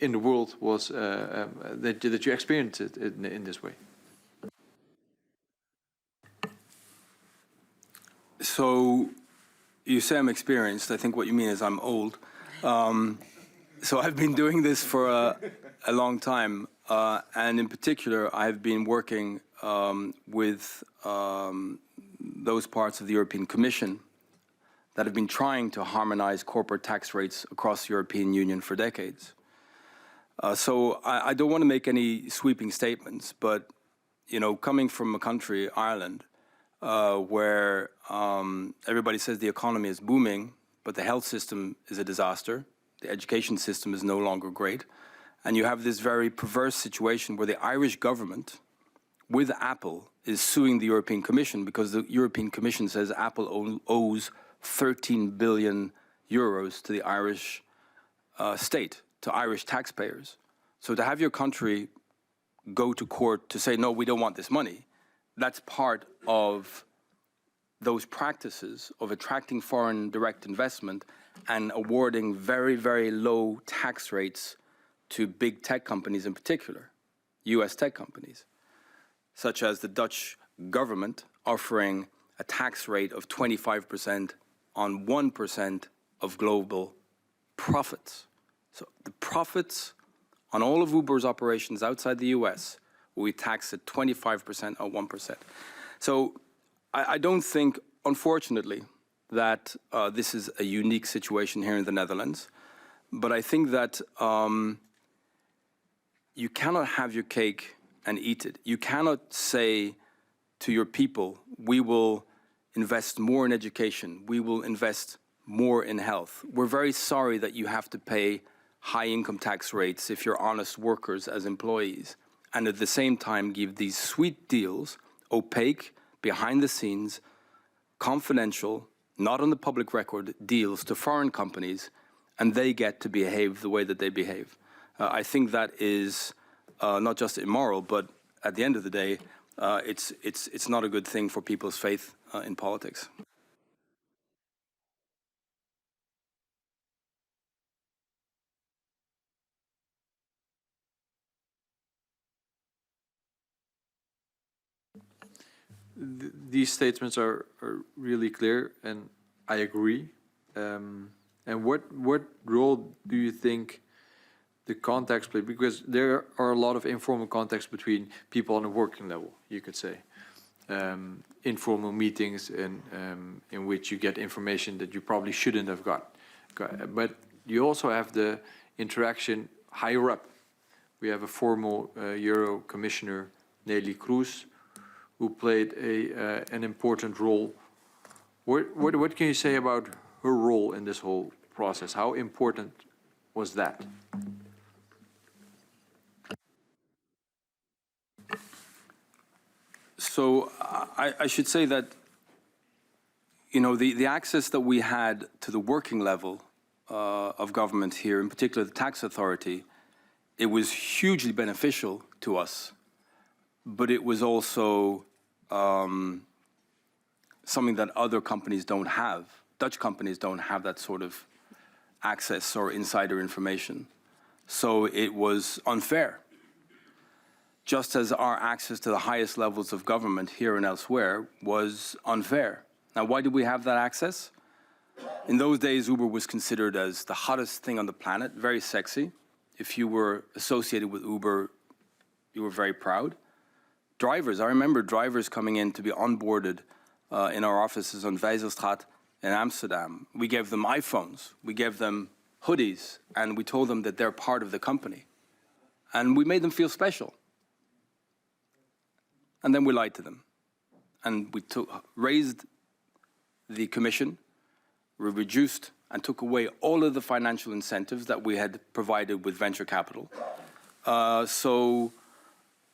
in the world was that you experienced it in this way? So you say I'm experienced. I think what you mean is I'm old. So I've been doing this for a long time. And in particular, I've been working with those parts of the European Commission that have been trying to harmonize corporate tax rates across the European Union for decades. So I don't want to make any sweeping statements, but coming from a country, Ireland, where everybody says the economy is booming, but the health system is a disaster, the education system is no longer great, and you have this very perverse situation where the Irish government, with Apple, is suing the European Commission because the European Commission says Apple owes 13 billion euros to the Irish state, to Irish taxpayers. So to have your country go to court to say, no, we don't want this money, that's part of those practices of attracting foreign direct investment and awarding very, very low tax rates to big tech companies in particular, US tech companies, such as the Dutch government offering a tax rate of 25% on 1% of global profits. So the profits on all of Uber's operations outside the US will be taxed at 25% or 1%. So I don't think, unfortunately, that this is a unique situation here in the Netherlands. But I think that you cannot have your cake and eat it. You cannot say to your people, we will invest more in education, we will invest more in health. We're very sorry that you have to pay high income tax rates if you're honest workers as employees, and at the same time give these sweet deals, opaque, behind the scenes, confidential, not on the public record deals to foreign companies, and they get to behave the way that they behave. I think that is not just immoral, but at the end of the day, it's not a good thing for people's faith in politics. These statements are really clear, and I agree. And what role do you think the contacts play? Because there are a lot of informal contacts between people on a working level, you could say. Informal meetings in which you get information that you probably shouldn't have got. But you also have the interaction higher up. We have a formal Euro Commissioner, Neelie Kroes, who played an important role. What can you say about her role in this whole process? How important was that? So I should say that, the access that we had to the working level of government here, in particular the tax authority, it was hugely beneficial to us, but it was also something that other companies don't have. Dutch companies don't have that sort of access or insider information. So it was unfair. Just as our access to the highest levels of government here and elsewhere was unfair. Now, why did we have that access? In those days, Uber was considered as the hottest thing on the planet, very sexy. If you were associated with Uber, you were very proud. Drivers, I remember drivers coming in to be onboarded in our offices on Vijzelstraat in Amsterdam. We gave them iPhones, we gave them hoodies, and we told them that they're part of the company. And we made them feel special. And then we lied to them. And we raised the commission, we reduced and took away all of the financial incentives that we had provided with venture capital.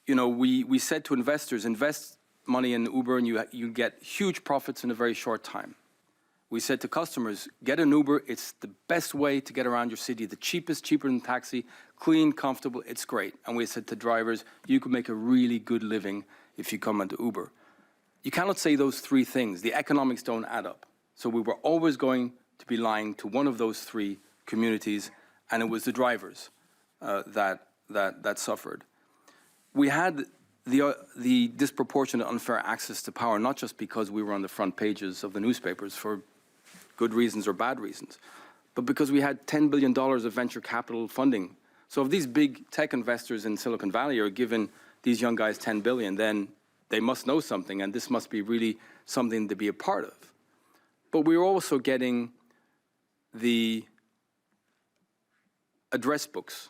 We said to investors, invest money in Uber and you get huge profits in a very short time. We said to customers, get an Uber, it's the best way to get around your city, the cheapest, cheaper than taxi, clean, comfortable, it's great. And we said to drivers, you can make a really good living if you come onto Uber. You cannot say those three things. The economics don't add up. So we were always going to be lying to one of those three communities, and it was the drivers. that suffered. We had the disproportionate unfair access to power, not just because we were on the front pages of the newspapers for good reasons or bad reasons, but because we had $10 billion of venture capital funding. So if these big tech investors in Silicon Valley are giving these young guys $10 billion, then they must know something, and this must be really something to be a part of. But we were also getting the address books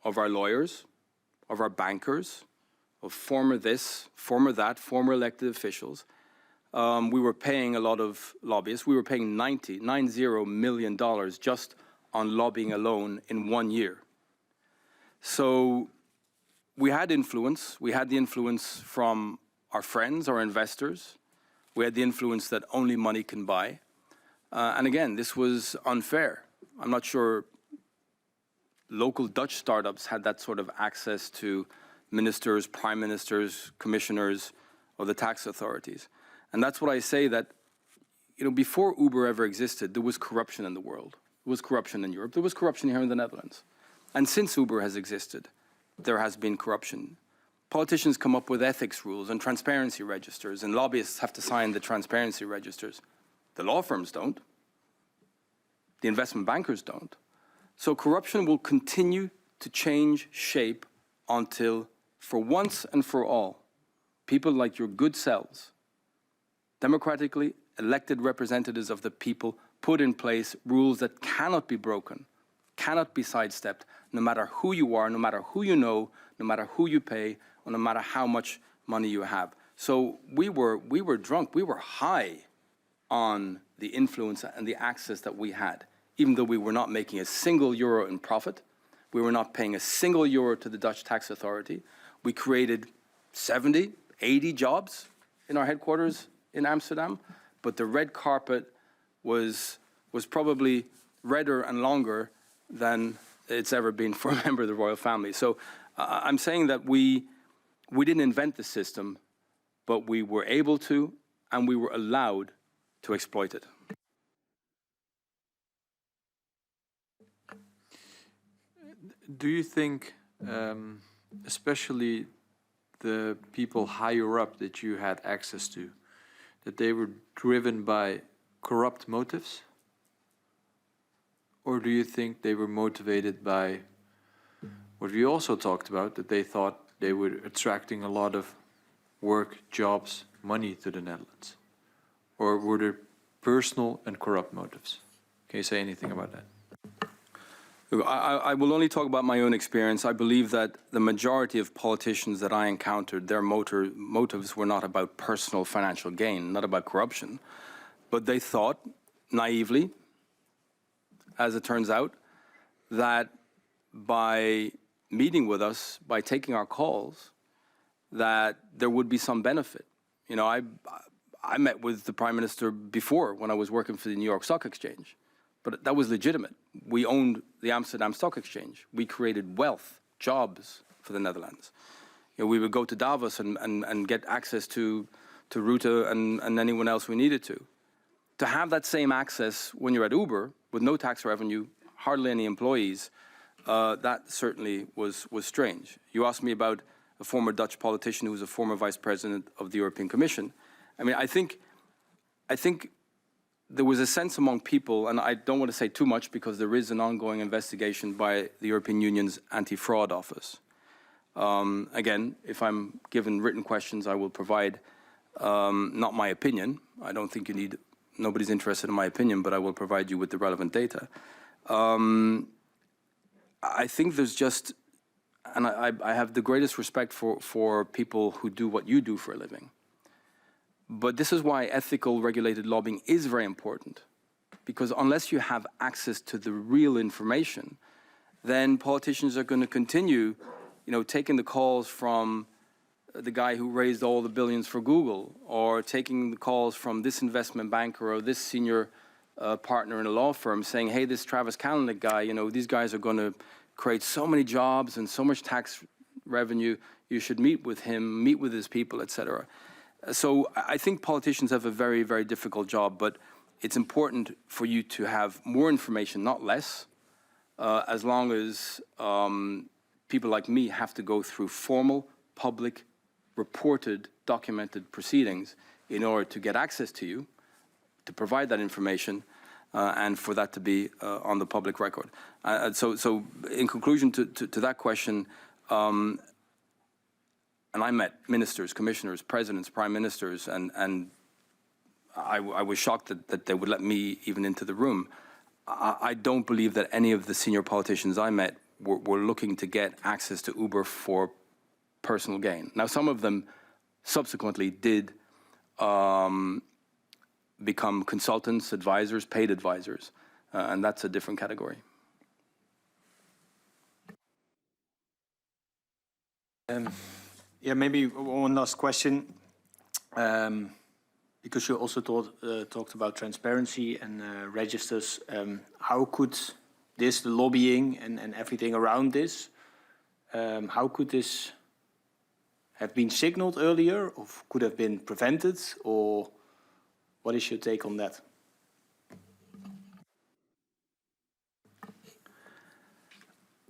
of our lawyers, of our bankers, of former this, former that, former elected officials. We were paying a lot of lobbyists. We were paying $90 million just on lobbying alone in 1 year. So we had influence. We had the influence from our friends, our investors. We had the influence that only money can buy. And again, this was unfair. I'm not sure local Dutch startups had that sort of access to ministers, prime ministers, commissioners of the tax authorities. And that's what I say, that before Uber ever existed, there was corruption in the world. There was corruption in Europe. There was corruption here in the Netherlands. And since Uber has existed, there has been corruption. Politicians come up with ethics rules and transparency registers, and lobbyists have to sign the transparency registers. The law firms don't. The investment bankers don't. So corruption will continue to change shape until, for once and for all, people like your good selves, democratically elected representatives of the people, put in place rules that cannot be broken, cannot be sidestepped, no matter who you are, no matter who you know, no matter who you pay, or no matter how much money you have. So we were drunk, we were high on the influence and the access that we had, even though we were not making a single euro in profit. We were not paying a single euro to the Dutch tax authority. We created 70, 80 jobs in our headquarters in Amsterdam, but the red carpet was probably redder and longer than it's ever been for a member of the royal family. So I'm saying that we didn't invent the system, but we were able to, and we were allowed to exploit it. Do you think, especially the people higher up that you had access to, that they were driven by corrupt motives? Or do you think they were motivated by what we also talked about, that they thought they were attracting a lot of work, jobs, money to the Netherlands? Or were there personal and corrupt motives? Can you say anything about that? I will only talk about my own experience. I believe that the majority of politicians that I encountered, their motives were not about personal financial gain, not about corruption, but they thought, naively, as it turns out, that by meeting with us, by taking our calls, that there would be some benefit. I met with the Prime Minister before, when I was working for the New York Stock Exchange. But that was legitimate. We owned the Amsterdam Stock Exchange. We created wealth, jobs for the Netherlands. We would go to Davos and get access to Rutte and anyone else we needed to. To have that same access when you're at Uber, with no tax revenue, hardly any employees, that certainly was strange. You asked me about a former Dutch politician who was a former vice president of the European Commission. I mean, I think there was a sense among people, and I don't want to say too much because there is an ongoing investigation by the European Union's anti-fraud office. Again, if I'm given written questions, I will provide not my opinion. I don't think nobody's interested in my opinion, but I will provide you with the relevant data. I think there's just, and I have the greatest respect for people who do what you do for a living. But this is why ethical regulated lobbying is very important, because unless you have access to the real information, then politicians are going to continue, taking the calls from the guy who raised all the billions for Google, or taking the calls from this investment banker or this senior partner in a law firm saying, hey, this Travis Kalanick guy, these guys are going to create so many jobs and so much tax revenue, you should meet with him, meet with his people, etc. So I think politicians have a very, very difficult job, but it's important for you to have more information, not less, as long as people like me have to go through formal, public, reported, documented proceedings in order to get access to you, to provide that information, and for that to be on the public record. So in conclusion to that question, and I met ministers, commissioners, presidents, prime ministers, and I was shocked that they would let me even into the room. I don't believe that any of the senior politicians I met were looking to get access to Uber for personal gain. Now, some of them subsequently did become consultants, advisors, paid advisors, and that's a different category. Yeah, maybe one last question. Because you also talked about transparency and registers. How could this, the lobbying and everything around this, how could this have been signaled earlier, or could have been prevented, or what is your take on that?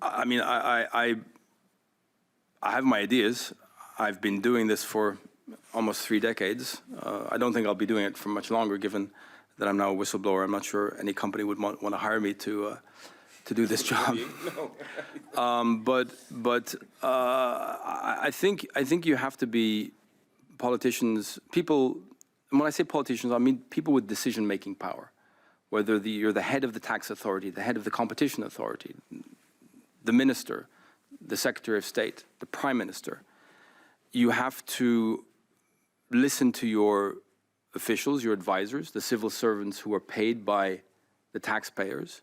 I mean, I have my ideas. I've been doing this for almost 3 decades. I don't think I'll be doing it for much longer, given that I'm now a whistleblower. I'm not sure any company would want to hire me to do this job. But I think you have to be politicians. People. When I say politicians, I mean people with decision-making power. Whether you're the head of the tax authority, the head of the competition authority, the minister, the Secretary of State, the Prime Minister, you have to listen to your officials, your advisors, the civil servants who are paid by the taxpayers.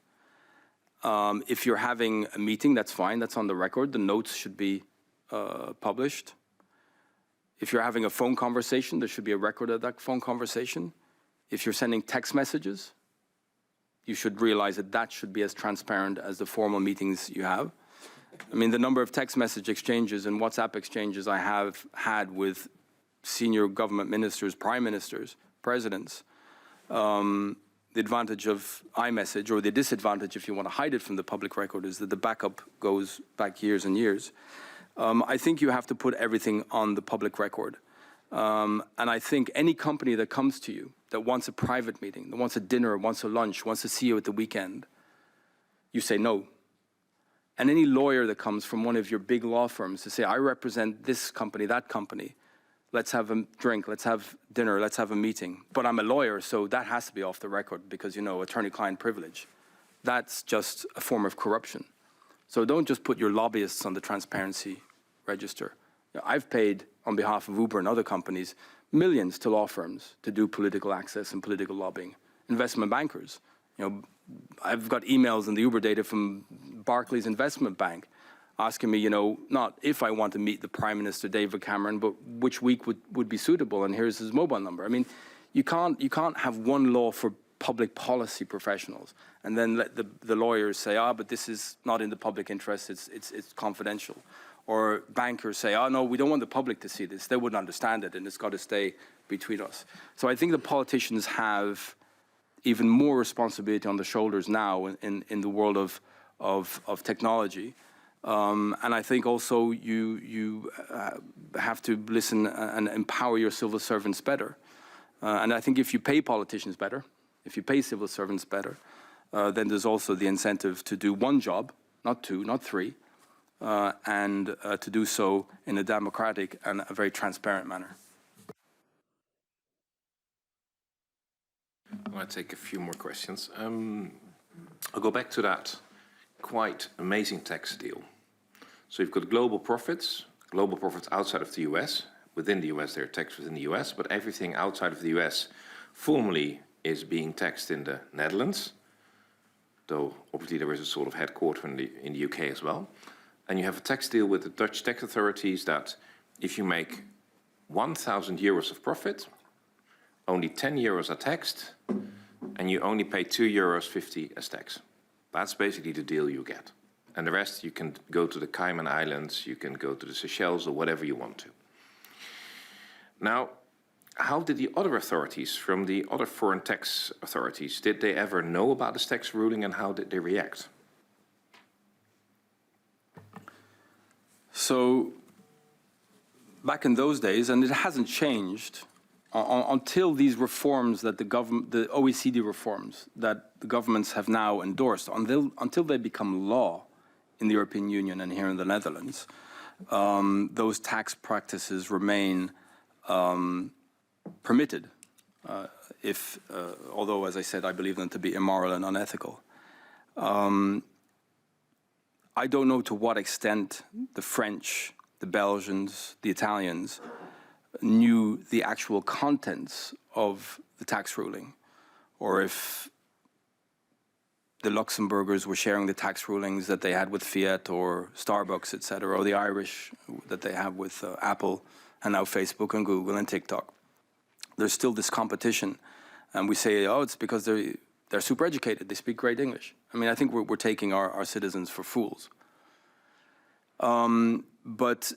If you're having a meeting, that's fine, that's on the record. The notes should be published. If you're having a phone conversation, there should be a record of that phone conversation. If you're sending text messages, you should realize that that should be as transparent as the formal meetings you have. I mean, the number of text message exchanges and WhatsApp exchanges I have had with senior government ministers, prime ministers, presidents, the advantage of iMessage, or the disadvantage if you want to hide it from the public record, is that the backup goes back years and years. I think you have to put everything on the public record. And I think any company that comes to you, that wants a private meeting, that wants a dinner, wants a lunch, wants to see you at the weekend, you say no. And any lawyer that comes from one of your big law firms to say, I represent this company, that company, let's have a drink, let's have dinner, let's have a meeting. But I'm a lawyer, so that has to be off the record because, you know, attorney-client privilege. That's just a form of corruption. So don't just put your lobbyists on the transparency register. You know, I've paid, on behalf of Uber and other companies, millions to law firms to do political access and political lobbying. Investment bankers. You know, I've got emails in the Uber data from Barclays Investment Bank asking me, you know, not if I want to meet the Prime Minister, David Cameron, but which week would be suitable, and here's his mobile number. I mean, you can't have one law for public policy professionals and then let the lawyers say, but this is not in the public interest, it's confidential. Or bankers say, no, we don't want the public to see this. They wouldn't understand it, and it's got to stay between us. So I think the politicians have even more responsibility on the shoulders now in the world of technology. And I think also you have to listen and empower your civil servants better. And I think if you pay politicians better, if you pay civil servants better, then there's also the incentive to do one job, not two, not three, and to do so in a democratic and a very transparent manner. I want to take a few more questions. I'll go back to that quite amazing tax deal. So you've got global profits outside of the US. Within the US, they're taxed within the US, but everything outside of the US formally is being taxed in the Netherlands, though obviously there is a sort of headquarter in the UK as well. And you have a tax deal with the Dutch tax authorities that if you make 1,000 euros of profit, only 10 euros are taxed, and you only pay 2.50 euros as tax. That's basically the deal you get. And the rest, you can go to the Cayman Islands, you can go to the Seychelles, or whatever you want to. Now, how did the other authorities from the other foreign tax authorities, did they ever know about this tax ruling, and how did they react? So back in those days, and it hasn't changed until these reforms that the OECD reforms that the governments have now endorsed, until they become law in the European Union and here in the Netherlands, those tax practices remain permitted, although, as I said, I believe them to be immoral and unethical. I don't know to what extent the French, the Belgians, the Italians knew the actual contents of the tax ruling, or if the Luxembourgers were sharing the tax rulings that they had with Fiat or Starbucks, et cetera, or the Irish that they have with Apple and now Facebook and Google and TikTok. There's still this competition, and we say, oh, it's because they're super educated, they speak great English. I mean, I think we're taking our citizens for fools. But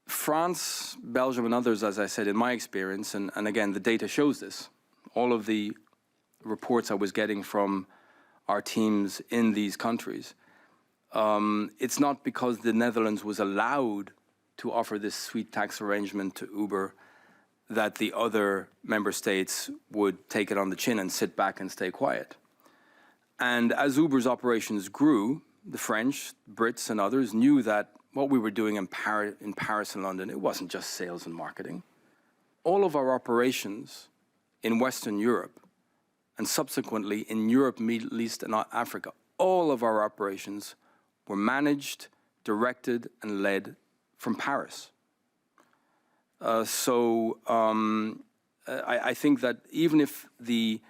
France, Belgium, and others, as I said, in my experience, and again, the data shows this, all of the reports I was getting from our teams in these countries, it's not because the Netherlands was allowed to offer this sweet tax arrangement to Uber that the other member states would take it on the chin and sit back and stay quiet. And as Uber's operations grew, the French, Brits, and others knew that what we were doing in Paris and London, it wasn't just sales and marketing. All of our operations in Western Europe and subsequently in Europe, Middle East, and Africa, all of our operations were managed, directed, and led from Paris. I think that even if the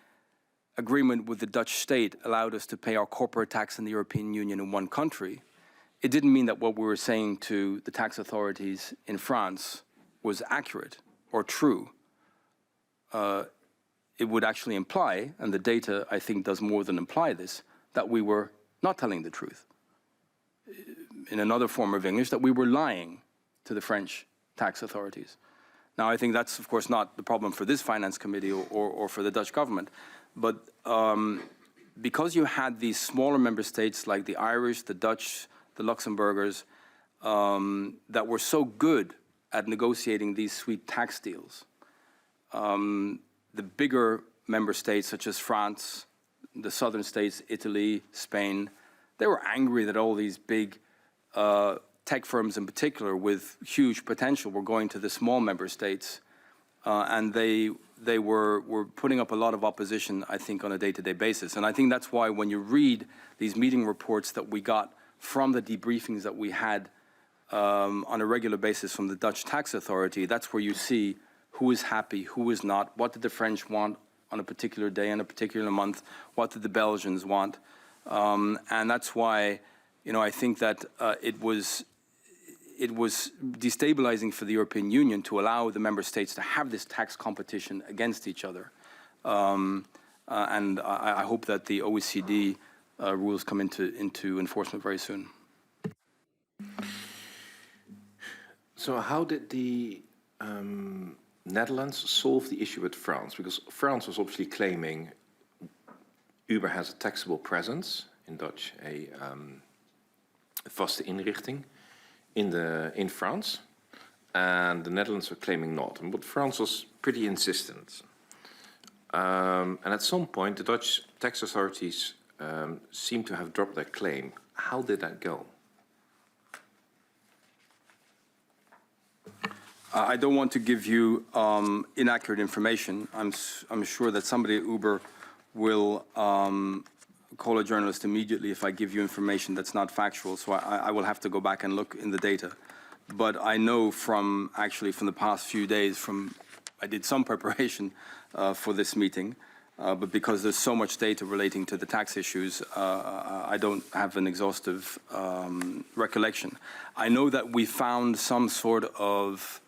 agreement with the Dutch state allowed us to pay our corporate tax in the European Union in one country, it didn't mean that what we were saying to the tax authorities in France was accurate or true. It would actually imply, and the data I think does more than imply this, that we were not telling the truth. In another form of English, that we were lying to the French tax authorities. Now, I think that's, of course, not the problem for this finance committee or for the Dutch government, but because you had these smaller member states like the Irish, the Dutch, the Luxembourgers, that were so good at negotiating these sweet tax deals, the bigger member states such as France, the southern states, Italy, Spain, they were angry that all these big tech firms in particular with huge potential were going to the small member states, and they were putting up a lot of opposition, I think, on a day-to-day basis. And I think that's why when you read these meeting reports that we got from the debriefings that we had on a regular basis from the Dutch tax authority, that's where you see who is happy, who is not, what did the French want on a particular day, in a particular month, what did the Belgians want. And that's why, I think that it was destabilizing for the European Union to allow the member states to have this tax competition against each other. And I hope that the OECD rules come into enforcement very soon. So how did the Netherlands solve the issue with France? Because France was obviously claiming Uber has a taxable presence, in Dutch a vaste inrichting, in France, and the Netherlands were claiming not. But France was pretty insistent. And at some point, the Dutch tax authorities seem to have dropped their claim. How did that go? I don't want to give you inaccurate information. I'm sure that somebody at Uber will call a journalist immediately if I give you information that's not factual. So I will have to go back and look in the data. But I know from the past few days, I did some preparation for this meeting, but because there's so much data relating to the tax issues, I don't have an exhaustive recollection. I know that we found some sort of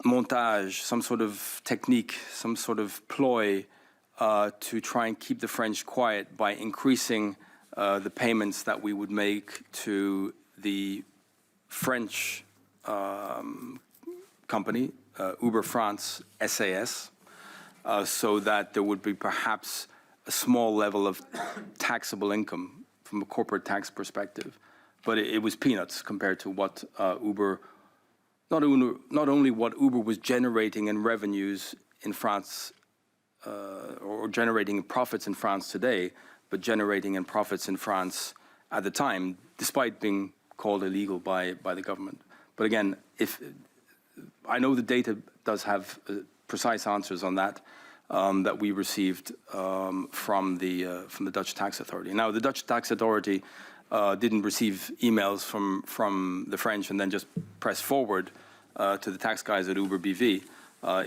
montage, some sort of technique, some sort of ploy to try and keep the French quiet by increasing the payments that we would make to the French company, Uber France SAS, so that there would be perhaps a small level of taxable income from a corporate tax perspective but it was peanuts compared to what Uber, not only what Uber was generating in revenues in France or generating profits in France today, but generating in profits in France at the time, despite being called illegal by the government. But again, if I know the data does have precise answers on that that we received from the Dutch tax authority. Now, the Dutch tax authority didn't receive emails from the French and then just press forward to the tax guys at Uber BV.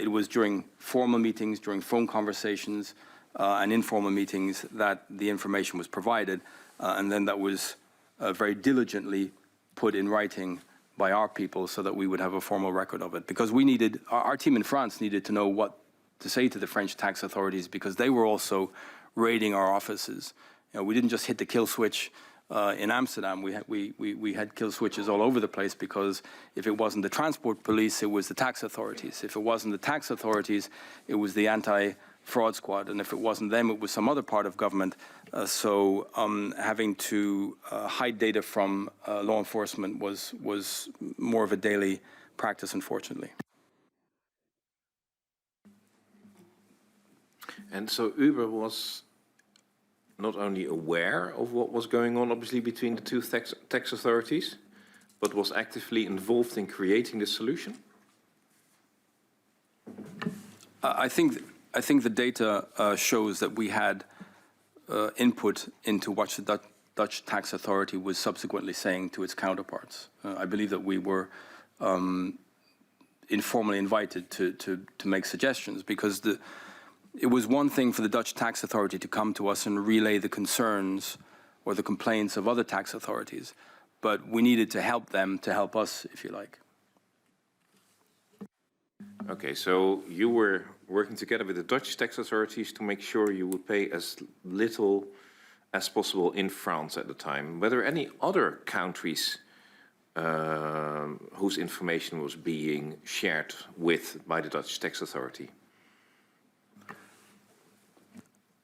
It was during formal meetings, during phone conversations, and informal meetings that the information was provided, and then that was very diligently put in writing by our people so that we would have a formal record of it. Because we needed, our team in France needed to know what to say to the French tax authorities because they were also raiding our offices. You know, we didn't just hit the kill switch in Amsterdam. We had kill switches all over the place because if it wasn't the transport police, it was the tax authorities. If it wasn't the tax authorities, it was the anti-fraud squad. And if it wasn't them, it was some other part of government. So having to hide data from law enforcement was more of a daily practice, unfortunately. And so Uber was not only aware of what was going on, obviously, between the two tax authorities, but was actively involved in creating the solution? I think the data shows that we had input into what the Dutch tax authority was subsequently saying to its counterparts. I believe that we were informally invited to make suggestions because it was one thing for the Dutch tax authority to come to us and relay the concerns or the complaints of other tax authorities, but we needed to help them to help us, if you like. Okay, so you were working together with the Dutch tax authorities to make sure you would pay as little as possible in France at the time. Were there any other countries whose information was being shared with by the Dutch tax authority?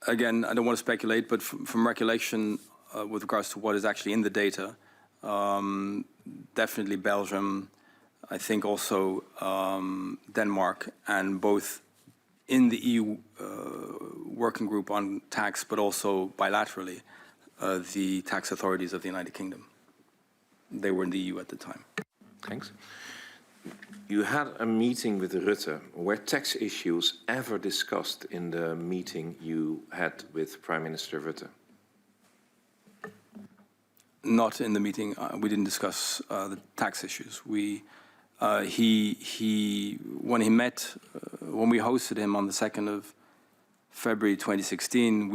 Again, I don't want to speculate, but from recollection with regards to what is actually in the data, definitely Belgium, I think also Denmark, and both in the EU working group on tax, but also bilaterally, the tax authorities of the United Kingdom. They were in the EU at the time. Thanks. You had a meeting with Rutte. Were tax issues ever discussed in the meeting you had with Prime Minister Rutte? Not in the meeting. We didn't discuss the tax issues. When we hosted him on the 2nd of February 2016,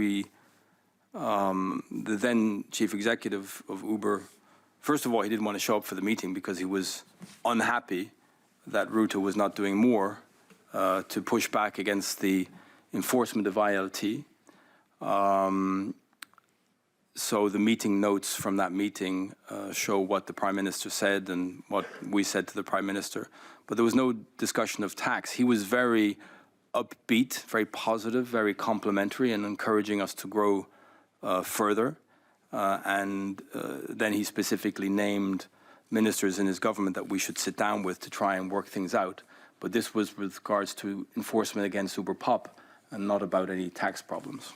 the then chief executive of Uber, first of all, he didn't want to show up for the meeting because he was unhappy that Rutte was not doing more to push back against the enforcement of ILT. So the meeting notes from that meeting show what the Prime Minister said and what we said to the Prime Minister. But there was no discussion of tax. He was very upbeat, very positive, very complimentary, and encouraging us to grow further. Then he specifically named ministers in his government that we should sit down with to try and work things out. But this was with regards to enforcement against Uber Pop and not about any tax problems.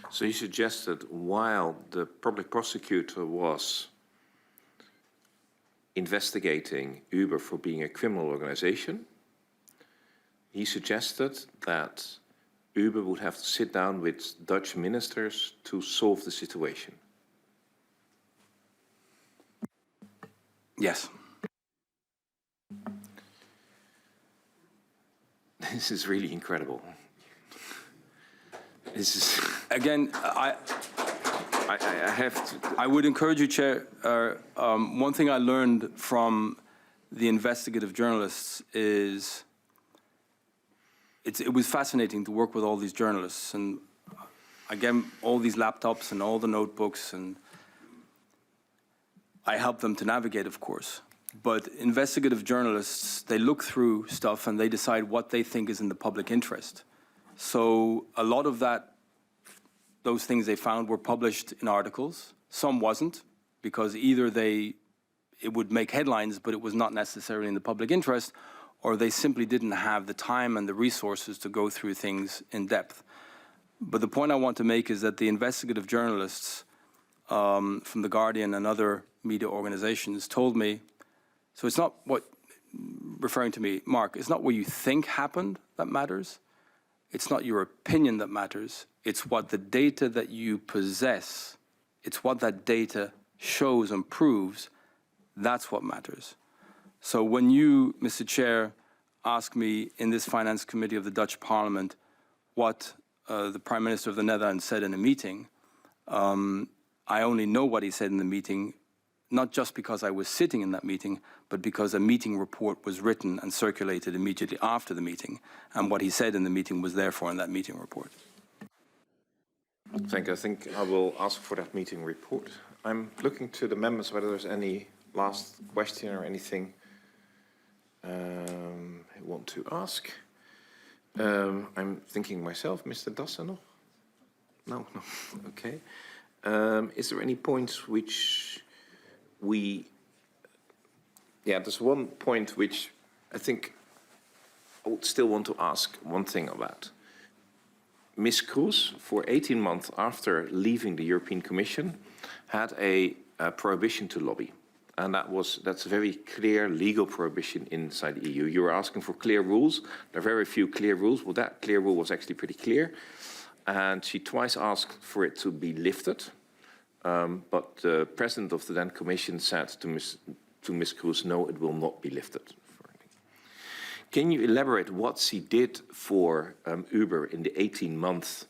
So you suggested while the public prosecutor was investigating Uber for being a criminal organization, he suggested that Uber would have to sit down with Dutch ministers to solve the situation. Yes. This is really incredible. This is Again, I have to. I would encourage you, Chair. One thing I learned from the investigative journalists is it was fascinating to work with all these journalists, and again, all these laptops and all the notebooks, and I help them to navigate, of course. But investigative journalists, they look through stuff and they decide what they think is in the public interest. So a lot of those things they found were published in articles. Some wasn't. because either it would make headlines, but it was not necessarily in the public interest, or they simply didn't have the time and the resources to go through things in depth. But the point I want to make is that the investigative journalists from The Guardian and other media organizations told me, so it's not what, referring to me, Mark, it's not what you think happened that matters. It's not your opinion that matters. It's what the data that you possess, it's what that data shows and proves, that's what matters. So when you, Mr. Chair, ask me in this Finance Committee of the Dutch Parliament what the Prime Minister of the Netherlands said in a meeting, I only know what he said in the meeting, not just because I was sitting in that meeting, but because a meeting report was written and circulated immediately after the meeting, and what he said in the meeting was therefore in that meeting report. Thank you. I think I will ask for that meeting report. I'm looking to the members whether there's any last question or anything I want to ask. I'm thinking myself, Mr. Dassen. No, okay. Is there any points which there's one point which I think I would still want to ask one thing about. Ms. Kroes, for 18 months after leaving the European Commission, had a prohibition to lobby. And that's a very clear legal prohibition inside the EU. You were asking for clear rules. There are very few clear rules. Well, that clear rule was actually pretty clear. And she twice asked for it to be lifted. But the president of the then Commission said to Ms. Kroes, no, it will not be lifted. Can you elaborate what she did for Uber in the 18 months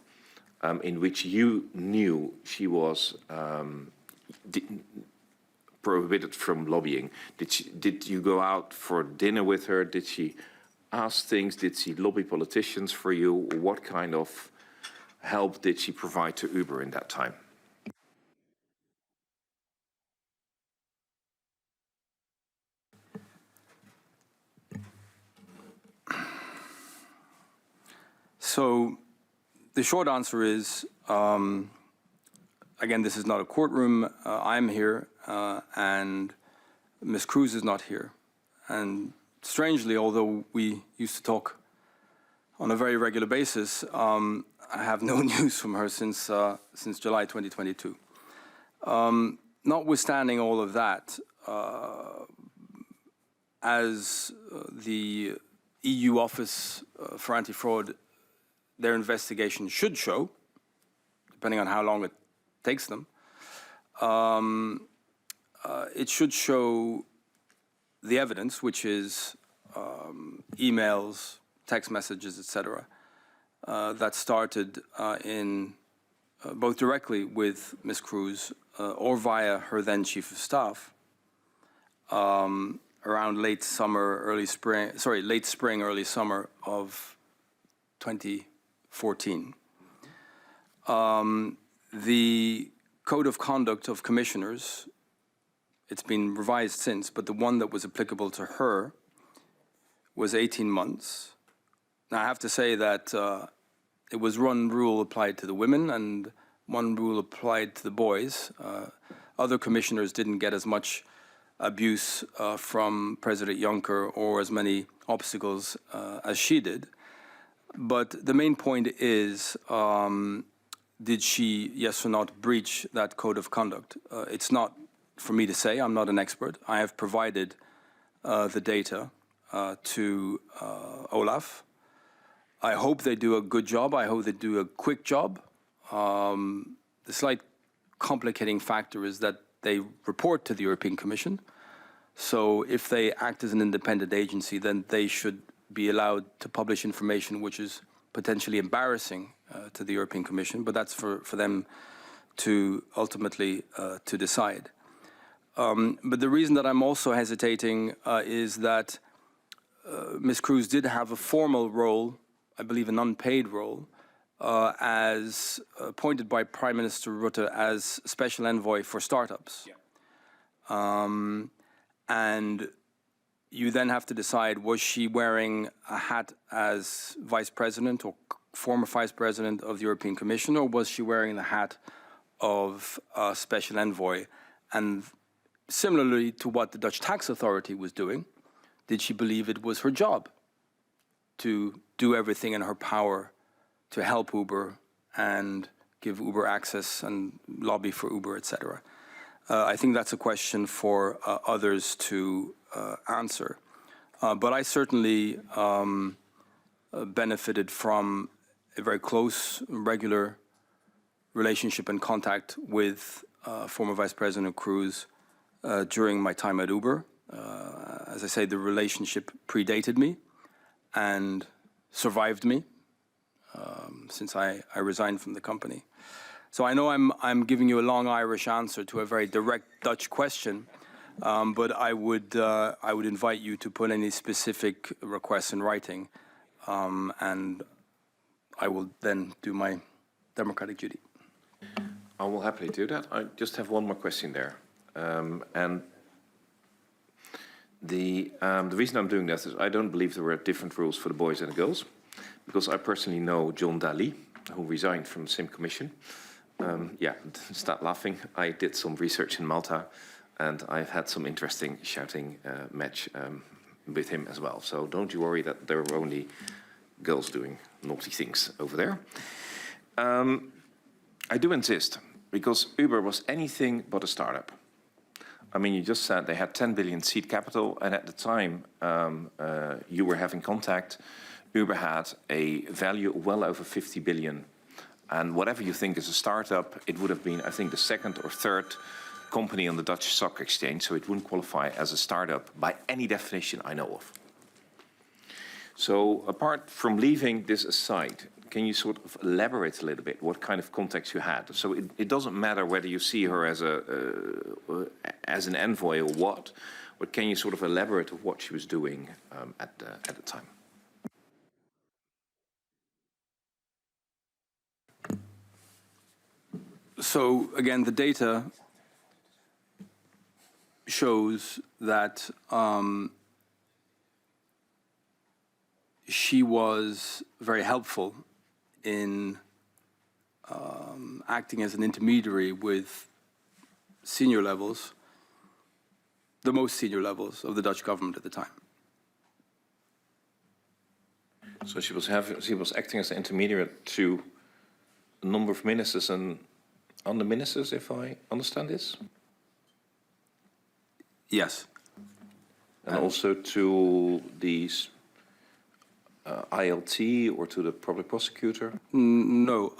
in which you knew she was prohibited from lobbying? Did you go out for dinner with her? Did she ask things? Did she lobby politicians for you? What kind of help did she provide to Uber in that time? So the short answer is, again, this is not a courtroom. I'm here, and Ms. Kroes is not here. And strangely, although we used to talk on a very regular basis, I have no news from her since July 2022. Notwithstanding all of that, as the EU Office for Anti-Fraud, their investigation should show, depending on how long it takes them, it should show the evidence, which is emails, text messages, etc., that started in both directly with Ms. Kroes or via her then Chief of Staff around late spring, early summer of 2014. The Code of Conduct of Commissioners, it's been revised since, but the one that was applicable to her was 18 months. Now, I have to say that it was one rule applied to the women and one rule applied to the boys. Other commissioners didn't get as much abuse from President Juncker or as many obstacles as she did. But the main point is, did she, yes or not, breach that code of conduct? It's not for me to say. I'm not an expert. I have provided the data to Olaf. I hope they do a good job. I hope they do a quick job. The slight complicating factor is that they report to the European Commission. So if they act as an independent agency, then they should be allowed to publish information which is potentially embarrassing to the European Commission, but that's for them to ultimately to decide. But the reason that I'm also hesitating is that Ms. Kroes did have a formal role, I believe an unpaid role, as appointed by Prime Minister Rutte as Special Envoy for Startups. Yeah. And you then have to decide, was she wearing a hat as Vice President or former Vice President of the European Commission, or was she wearing the hat of Special Envoy? And similarly to what the Dutch tax authority was doing, did she believe it was her job to do everything in her power to help Uber and give Uber access and lobby for Uber, etc.? I think that's a question for others to answer. But I certainly benefited from a very close, regular relationship and contact with former Vice President Cruz during my time at Uber. As I say, the relationship predated me and survived me since I resigned from the company. So I know I'm giving you a long Irish answer to a very direct Dutch question, but I would invite you to put any specific requests in writing, and I will then do my democratic duty. I will happily do that. I just have one more question there. And the reason I'm doing that is I don't believe there were different rules for the boys and the girls, because I personally know John Daly, who resigned from the same commission. Yeah, stop laughing. I did some research in Malta, and I've had some interesting shouting match with him as well. So don't you worry that there were only girls doing naughty things over there. I do insist, because Uber was anything but a startup. I mean, you just said they had 10 billion seed capital, and at the time you were having contact, Uber had a value of well over 50 billion. And whatever you think is a startup, it would have been, I think, the second or third company on the Dutch stock exchange, so it wouldn't qualify as a startup by any definition I know of. So apart from leaving this aside, can you sort of elaborate a little bit what kind of context you had? So it doesn't matter whether you see her as an envoy or what, but can you sort of elaborate of what she was doing at the time? So again, the data shows that she was very helpful in acting as an intermediary with senior levels, the most senior levels of the Dutch government at the time. So she was acting as an intermediary to a number of ministers and under ministers, if I understand this? Yes. And also to the ILT or to the public prosecutor? No,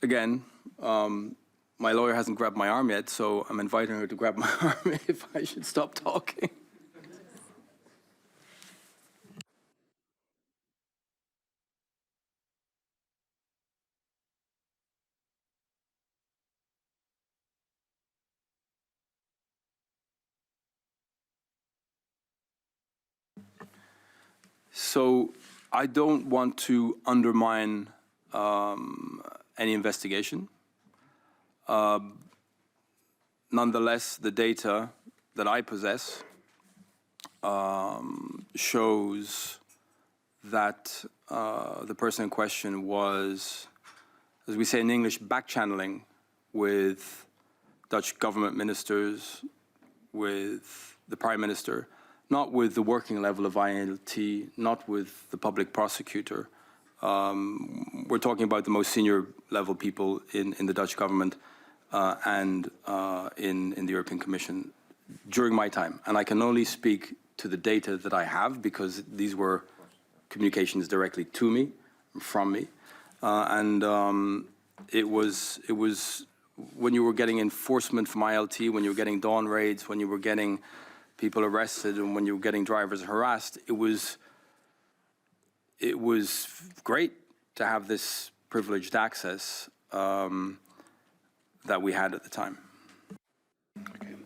again, my lawyer hasn't grabbed my arm yet, so I'm inviting her to grab my arm if I should stop talking. So I don't want to undermine any investigation. Nonetheless, the data that I possess shows that the person in question was, as we say in English, back-channeling with Dutch government ministers, with the Prime Minister, not with the working level of ILT, not with the public prosecutor. We're talking about the most senior level people in the Dutch government and in the European Commission during my time. And I can only speak to the data that I have because these were communications directly to me, from me. It was when you were getting enforcement from ILT, when you were getting dawn raids, when you were getting people arrested, and when you were getting drivers harassed, it was great to have this privileged access that we had at the time. Okay.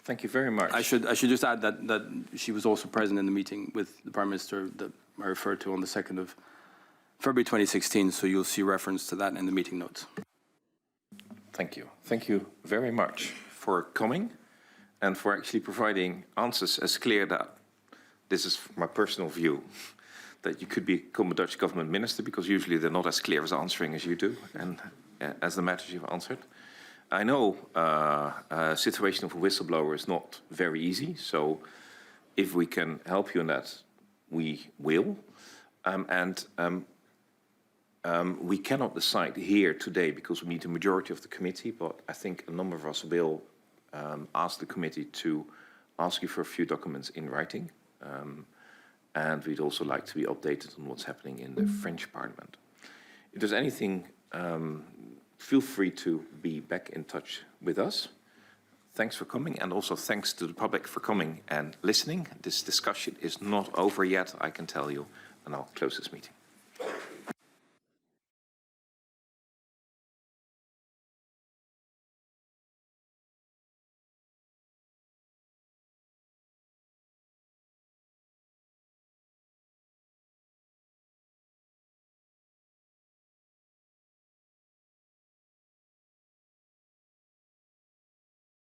Thank you very much. I should just add that she was also present in the meeting with the Prime Minister that I referred to on the 2nd of February 2016, so you'll see reference to that in the meeting notes. Thank you. Thank you very much for coming and for actually providing answers as clear that this is my personal view, that you could become a Dutch government minister, because usually they're not as clear as answering as you do and as the matters you've answered. I know situation of a whistleblower is not very easy, so if we can help you in that, we will. We cannot decide here today because we need a majority of the committee, but I think a number of us will ask the committee to ask you for a few documents in writing. And we'd also like to be updated on what's happening in the French Parliament. If there's anything, feel free to be back in touch with us. Thanks for coming, and also thanks to the public for coming and listening. This discussion is not over yet, I can tell you, and I'll close this meeting.